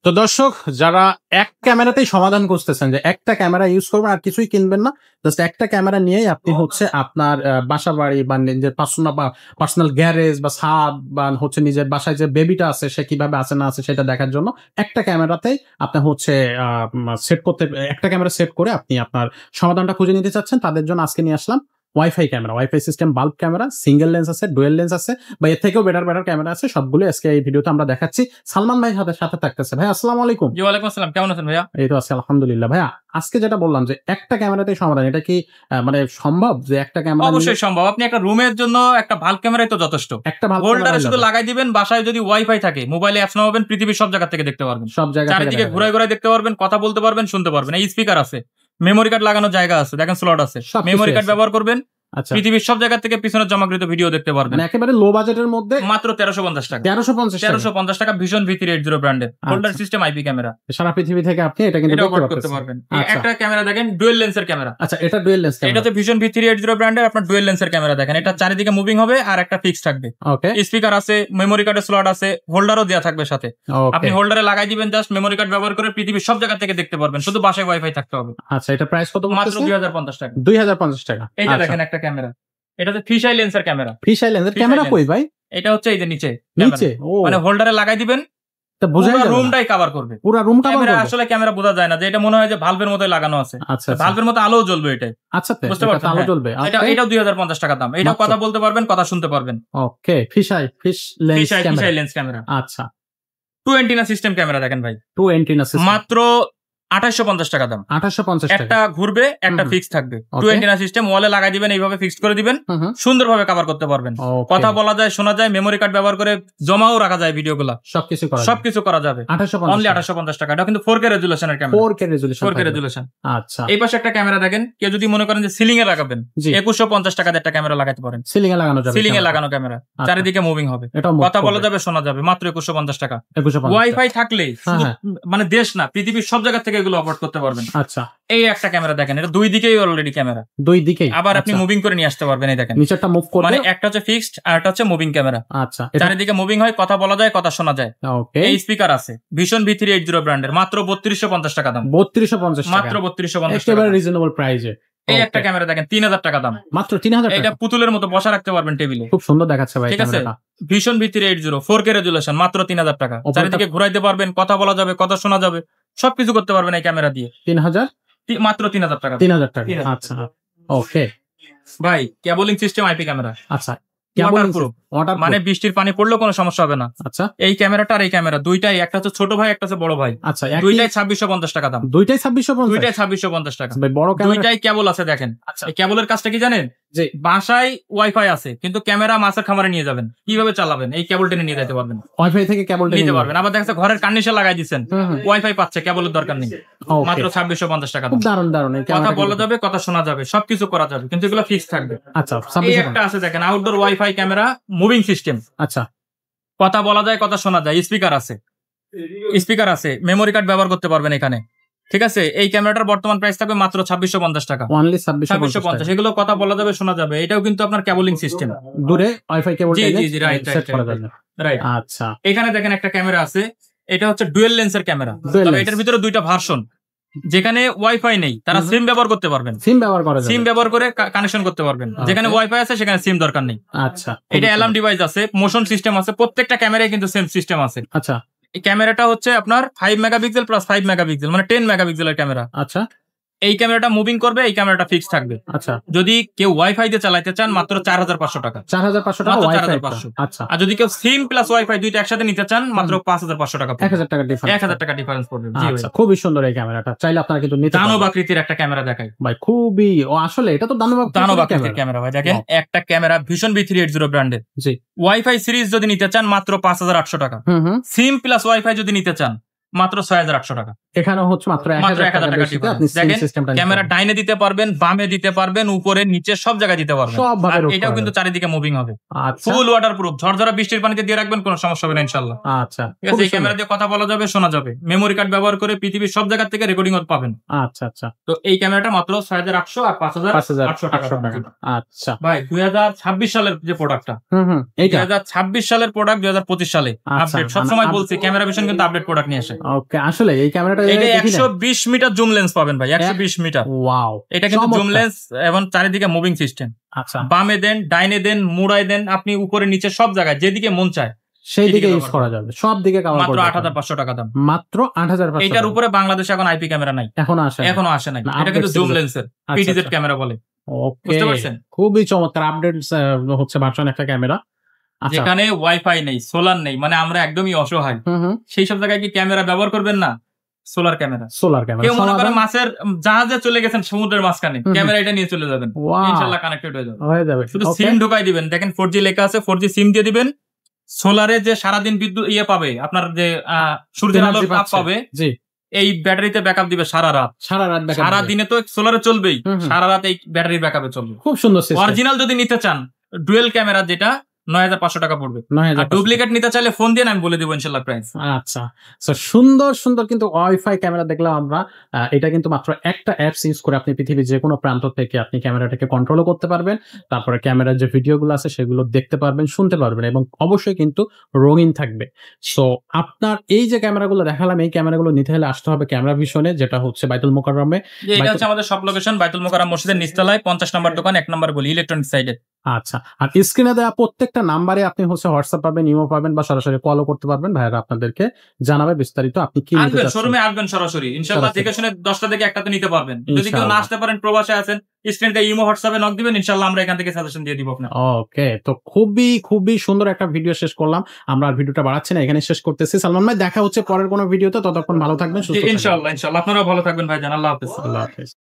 তো দর্শক যারা এক ক্যামেরাতেই সমাধান খুঁজতেছেন যে একটা ক্যামেরা ইউজ করবেন আর কিছুই কিনবেন না, জাস্ট একটা ক্যামেরা নিয়েই আপনি হচ্ছে আপনার বাসা বাড়ি বা নিজের পার্সোনাল গ্যারেজ বা ছাদ বা হচ্ছে নিজের বাসায় যে বেবিটা আছে সে কিভাবে আছে না আছে সেটা দেখার জন্য একটা ক্যামেরাতেই আপনি হচ্ছে একটা ক্যামেরা সেট করে আপনি আপনার সমাধানটা খুঁজে নিতে চাচ্ছেন, তাদের জন্য আজকে নিয়ে আসলাম WiFi camera, WiFi system bulb camera, single lens আছে, ডুয়েল লেন্স আছে বা এর থেকেও বেটার ক্যামেরা আছে, সবগুলো আজকে এই ভিডিওতে আমরা দেখাচ্ছি। সালমান ভাই সাথে থাকতেছে। ভাই আসসালামু আলাইকুম। জি ওয়ালাইকুম আসসালাম, কেমন আছেন ভাইয়া? এই তো আছি আলহামদুলিল্লাহ। ভাইয়া আজকে যেটা বললাম যে একটা ক্যামেরাতেই সমাধান, এটা কি মানে সম্ভব যে একটা ক্যামেরা? অবশ্যই সম্ভব। আপনি একটা রুমের জন্য একটা বাল্ব ক্যামেরাই তো যথেষ্ট। একটা ভালো হোল্ডারে শুধু লাগাই দিবেন, বাসায় যদি ওয়াইফাই থাকে মোবাইলে অ্যাপস নামাবেন, পৃথিবীর সব জায়গা থেকে দেখতে পারবেন, সব জায়গা চারিদিকে ঘুরায় ঘুরায় দেখতে পারবেন, কথা বলতে পারবেন, শুনতে পারবেন। এই স্পিকার আছে, মেমোরি কার্ড লাগানোর জায়গা আছে, দেখেন স্লট আছে, মেমোরি কার্ড ব্যবহার করবেন, পৃথিবীর সব জায়গা থেকে পিছনের জমাকৃত ভিডিও দেখতে পারবেন। একেবারে লো বাজেটের মধ্যে মাত্র 1350 টাকা। 1350 টাকা ভিশন V380 ব্র্যান্ডের হোল্ডার সিস্টেম আইপি ক্যামেরা। সারা পৃথিবী থেকে আপনি এটা কিন্তু করতে পারবেন। একটা ক্যামেরা দেখেন, ডুয়েল লেন্সের ক্যামেরা। আচ্ছা, এটা ডুয়েল লেন্স ক্যামেরা, এটা হচ্ছে ভিশন V380 ব্র্যান্ডের আপনার ডুয়েল লেন্সের ক্যামেরা। দেখেন এটা চারিদিকে মুভিং হবে আর একটা ফিক্স থাকবে। ওকে, স্পিকার আছে, মেমোরি কার্ডের স্লট আছে, হোল্ডারও দেয়া থাকবে সাথে। আপনি হোল্ডারে লাগাই দিবেন, জাস্ট মেমোরি কার্ড ব্যবহার করে পৃথিবীর সব জায়গা থেকে দেখতে পারবেন, শুধু বাসায় ওয়াইফাই থাকতে হবে। আচ্ছা, এটা প্রাইস কত? মাত্র 2050 টাকা। 2050 টাকা। এইটা দেখেন একটা ক্যামেরা, এটা হচ্ছে ফিশাই লেন্সের ক্যামেরা। ফিশাই লেন্সের ক্যামেরা কই ভাই? এটা হচ্ছে এই যে নিচে, ও মানে হোল্ডারে লাগাই দিবেন, তা বোঝা যায় রুমটাই কভার করবে, পুরো রুম কভার করবে। আসলে ক্যামেরা বোঝা যায় না, যে এটা মনে হয় যে ভালভের মতোই লাগানো আছে। আচ্ছা, ভালভের মতো আলো জ্বলবে এটাই। আচ্ছা, বুঝতে পারছেন, আলো জ্বলবে। এটাও 2050 টাকা দাম। এটাও কথা বলতে পারবেন, কথা শুনতে পারবেন। ওকে, ফিশ লেন্স ক্যামেরা। আচ্ছা, 2 অ্যান্টেনা সিস্টেম ক্যামেরা দেখেন ভাই, 2 অ্যান্টেনা সিস্টেম, মাত্র 2850 টাকা দাম। 2850 টাকা। একটা ঘুরবে, একটা ফিক্স থাকবে। 2 অ্যান্টেনা সিস্টেম, ওয়ালে লাগাই দিবেন, এইভাবে ফিক্স করে দিবেন, সুন্দরভাবে কভার করতে পারবেন। কথা বলা যায়, শোনা যায়, মেমোরি কার্ড ব্যবহার করে জমাও রাখা যায়, ভিডিওগুলো সবকিছু করা যাবে। অনলি 2850 টাকা। এটা কিন্তু 4K রেজুলেশনের ক্যামেরা। 4K resolution. আচ্ছা, এই পাশে একটা ক্যামেরা দেখেন, কেউ যদি মনে করেন যে সিলিং এ লাগাবেন, 2150 টাকাতে একটা ক্যামেরা লাগাতে পারেন। সিলিং এ লাগানো যাবে, সিলিং এ লাগানো ক্যামেরা, চারিদিকে মুভিং হবে, কথা বলা যাবে, শোনা যাবে, মাত্র 2150 টাকা। ওয়াইফাই থাকলে মানে দেশ না, পৃথিবীর সব জায়গা থেকে এগুলো অপারেট করতে পারবেন। আচ্ছা, এই একটা ক্যামেরা দেখেন, এটা দুই দিকেই অলরেডি ক্যামেরা, দুই দিকেই। আবার আপনি মুভিং করে নিয়ে আসতে পারবেন। এই দেখেন নিচেরটা মুভ করবে, মানে একটা হচ্ছে ফিক্সড আর একটা হচ্ছে মুভিং ক্যামেরা। আচ্ছা, চারিদিকে মুভিং হয়, কথা বলা যায়, কথা শোনা যায়। ওকে, এই স্পিকার আছে ভিশন V380 ব্র্যান্ডের, মাত্র 3250 টাকা দাম। 3250 টাকা, মাত্র 3250 টাকা, একেবারে রিজনেবল প্রাইসে। এই একটা ক্যামেরা দেখেন, 3000 টাকা দাম, মাত্র 3000 টাকা। এটা পুতুলের মতো বসা রাখতে পারবেন টেবিলে, খুব সুন্দর দেখাচ্ছে ভাই। ঠিক আছে, ভিশন V380 4K রেজুলেশন, মাত্র 3000 টাকা। চারিদিকে ঘুরাইতে পারবেন, কথা বলা যাবে, কথা শোনা যাবে, সবকিছু করতে পারবেন এই ক্যামেরা দিয়ে। 3000, মাত্র 3000 টাকা। 3000 টাকা। আচ্ছা, ওকে ভাই, কেবলিং সিস্টেম আইপি ক্যামেরা। আচ্ছা, মানে বৃষ্টির পানি পড়লেও কোনো সমস্যা হবে না। আচ্ছা, এই ক্যামেরাটা আর এই ক্যামেরা দুইটাই, একটা হচ্ছে ছোট ভাই, একটা হচ্ছে বড় ভাই। আচ্ছা, দুইটাই 2650 টাকা দাম। দুইটাই 2650 টাকা। ভাই বড় ক্যামেরা, দুইটাই কেবল আছে দেখেন। আচ্ছা, এই কেবলের কাজটা কি জানেন? যে বাসায় ওয়াইফাই আছে কিন্তু ক্যামেরা মাছের খামারে নিয়ে যাবেন, কিভাবে চালাবেন? এই কেবল টেনে নিয়ে যেতে পারবেন, ওয়াইফাই থেকে কেবল নিতে পারবেন। আবার দেখা যাচ্ছে ঘরের কার্নিশে লাগাই দিচ্ছেন, ওয়াইফাই পাচ্ছে, কেবলের দরকার নেই, মাত্র 2650 টাকা দাম। দারুন দারুন, কথা বলা যাবে, কথা শোনা যাবে, সবকিছু করা যাবে, কিন্তু এগুলো ফিক্স থাকবে। আচ্ছা, এই একটা আছে দেখেন, outdoor wifi camera, moving system. আচ্ছা, কথা বলা যায়, কথা শোনা যায়, স্পিকার আছে, মেমোরি কার্ড ব্যবহার করতে পারবেন এখানে। ঠিক আছে, এই ক্যামেরাটার বর্তমান প্রাইস থাকবে মাত্র 2650 টাকা। অনলি 2650। এগুলো কথা বলা যাবে, শোনা যাবে। এটাও কিন্তু আপনার কেবলিং সিস্টেম, দূরে ওয়াইফাই কেবল সেট করা যাবে। রাইট। আচ্ছা, এখানে দেখেন একটা ক্যামেরা আছে, এটা হচ্ছে ডুয়েল লেন্সের ক্যামেরা। তবে এটার ভিতরে দুইটা ভার্সন। যেখানে ওয়াইফাই নেই তারা সিম ব্যবহার করতে পারবেন, সিম ব্যবহার করে কানেকশন করতে পারবেন। যেখানে ওয়াইফাই আছে সেখানে সিম দরকার নেই। আচ্ছা, এটা অ্যালার্ম ডিভাইস আছে, মোশন সিস্টেম আছে, প্রত্যেকটা ক্যামেরায় কিন্তু সেম সিস্টেম আছে। আচ্ছা, এই ক্যামেরাটা হচ্ছে আপনার 5 মেগাপিক্সেল প্লাস 5 মেগাপিক্সেল, মানে 10 মেগাপিক্সেলের ক্যামেরা। আচ্ছা, এই ক্যামেরাটা মুভিং করবে, এই ক্যামেরাটা ফিক্স থাকবে। আচ্ছা, যদি কেউ ওয়াইফাই দিয়ে চালাতে চান মাত্র 4500 টাকা। 4500 টাকা, 4500। আচ্ছা, আর যদি কেউ সিম প্লাস ওয়াইফাই দুইটা একসাথে নিতে চান মাত্র 5500 টাকা, 1000 টাকা ডিফারেন্স, 1000 টাকা ডিফারেন্স পড়বে। আচ্ছা, খুবই সুন্দর এই ক্যামেরাটা, চাইলে আপনারা কিন্তু নিতে পারেন। দানব আকৃতির একটা ক্যামেরা দেখাই ভাই, খুবই আসলে এটা তো দানব আকৃতির ক্যামেরা ভাই। দেখেন একটা ক্যামেরা ভিশন V380 ব্র্যান্ডের। জি, ওয়াইফাই সিরিজ যদি নিতে চান মাত্র 5800 টাকা। সিম প্লাস ওয়াইফাই যদি নিতে চান মাত্র 6800 টাকা। এখানে হচ্ছে মাত্র 1000 টাকা ডিফারেন্স। দেখেন ক্যামেরা ডাইনে দিতে পারবেন, বামে দিতে পারবেন, উপরে নিচে সব জায়গায় দিতে পারবেন। এটাও কিন্তু চারিদিকে মুভিং হবে, ফুল ওয়াটারপ্রুফ, ঝরঝরা বৃষ্টির পানিতে দিয়ে রাখবেন, কোনো সমস্যা হবে না ইনশাআল্লাহ। আচ্ছা, ঠিক আছে, এই ক্যামেরা দিয়ে কথা বলা যাবে, শোনা যাবে, মেমোরি কার্ড ব্যবহার করে পৃথিবীর সব জায়গা থেকে রেকর্ডিং পাবেন। আচ্ছা আচ্ছা, তো এই ক্যামেরাটা মাত্র 6800 আর 5800 টাকা। আচ্ছা ভাই, 2026 সালের যে প্রোডাক্টটা, এই 2026 সালের প্রোডাক্ট 2025 সালে আপডেট। সবসময় বলছি ক্যামেরা ভিশন কিন্তু আপডেট প্রোডাক্ট নিয়ে আসে। ওকে, আসলে এই ক্যামেরাটা 120 মিটার জুম লেন্স পাবেন ভাই, 120 মিটার। ওয়াও, এটা কিন্তু জুম লেন্স এবং চারিদিকে মুভিং সিস্টেম। আচ্ছা, বামে দেন, ডাইনে দেন, মুড়াই দেন, আপনি উপরে নিচে সব জায়গায় যেদিকে মন চায় সেই দিকে ইউজ করা যাবে, সব দিকে কভার মাত্র 8500 টাকা দাম। মাত্র 8500। এটার উপরে বাংলাদেশে এখন আইপি ক্যামেরা নাই, এখনো আসে নাই। এটা কিন্তু জুম লেন্সের পিটিজেড ক্যামেরা বলে। বুঝতে পারছেন? খুবই চমৎকার আপডেট হচ্ছে ভার্সন একটা ক্যামেরা, যেখানে ওয়াইফাই নেই, সোলার নেই, মানে আমরা একদমই অসহায়, সেই সব জায়গায় কি ক্যামেরা ব্যবহার করবেন না? Solar camera. কেউ মনে করে মাছের জাহাজে চলে গেছেন সমুদ্রের মাঝখানে, ক্যামেরা এটা নিয়ে চলে যাবেন, ইনশাআল্লাহ কানেক্টেড হয়ে যাবে। শুধু সিম ঢুকাই দিবেন, দেখেন 4G লেখা আছে, 4G সিম দিয়ে দিবেন। সোলারে যে সারাদিন বিদ্যুৎ পাবে, আপনার যে সূর্যের আলোর তাপ পাবে, এই ব্যাটারিতে ব্যাকআপ দিবে সারা রাত। সারা দিনে তো সোলারে চলবেই, সারা রাত এই ব্যাটারির ব্যাকআপে চলবে। খুব সুন্দর। অরিজিনাল যদি নিতে চান ডুয়েল ক্যামেরা, যেটা 9500 টাকা পড়বে। ডুপ্লিকেট নিতে চাইলে ফোন দিয়ে আমি বলে দেবো ইনশাআল্লাহ প্রাইস। আচ্ছা, সুন্দর সুন্দর কিন্তু ওয়াইফাই ক্যামেরা দেখলাম আমরা। এটা কিন্তু মাত্র একটা অ্যাপস ইউজ করে আপনি পৃথিবীর যে কোনো প্রান্ত থেকে আপনি ক্যামেরাটাকে কন্ট্রোলও করতে পারবেন, তারপরে ক্যামেরার যে ভিডিওগুলো আছে সেগুলো দেখতে পারবেন, শুনতে পারবেন, এবং অবশ্যই কিন্তু রঙিন থাকবে। সো আপনার এই যে ক্যামেরাগুলো দেখালাম, এই ক্যামেরাগুলো নিতে হলে আসতে হবে ক্যামেরা ভিশনে, যেটা হচ্ছে বাইতুল মোকাররমে। এটা হচ্ছে আমাদের সব লোকেশন বাইতুল মোকাররম মসজিদের নিচতলায় 50 নম্বর দোকান, 1 নম্বর গলি, ইলেকট্রনিক সাইডে। আচ্ছা, আর স্ক্রিনে দেওয়া প্রত্যেকটা নাম্বারে আপনি হচ্ছে হোয়াটসঅ্যাপ পাবেন, ইমো পাবেন, বা সরাসরি কলও করতে পারবেন। ভাইরা আপনাদেরকে জানাবে বিস্তারিত আপনি কি নিতে চাচ্ছেন। শোরুমে আসবেন সরাসরি, ইনশাআল্লাহ দেখে শুনে 10টা থেকে একটাতে নিতে পারবেন। যদি কেউ না আসতে পারেন, প্রবাসে আছেন, স্ক্রিনে ইমো হোয়াটসঅ্যাপে নক দিবেন, ইনশাআল্লাহ আমরা এখান থেকে সাজেশন দিয়ে দিব আপনাকে। ওকে, তো খুবই খুবই সুন্দর একটা ভিডিও শেষ করলাম আমরা। আর ভিডিওটা বাড়াচ্ছি না, এখানে শেষ করতেছি। সালমান ভাই, দেখা হচ্ছে পরের কোনো ভিডিওতে, ততক্ষণ ভালো থাকবেন, সুস্থ থাকবেন। ইনশাআল্লাহ আপনারাও ভালো থাকবেন ভাইজান। আল্লাহ হাফেজ। আল্লাহ হাফেজ।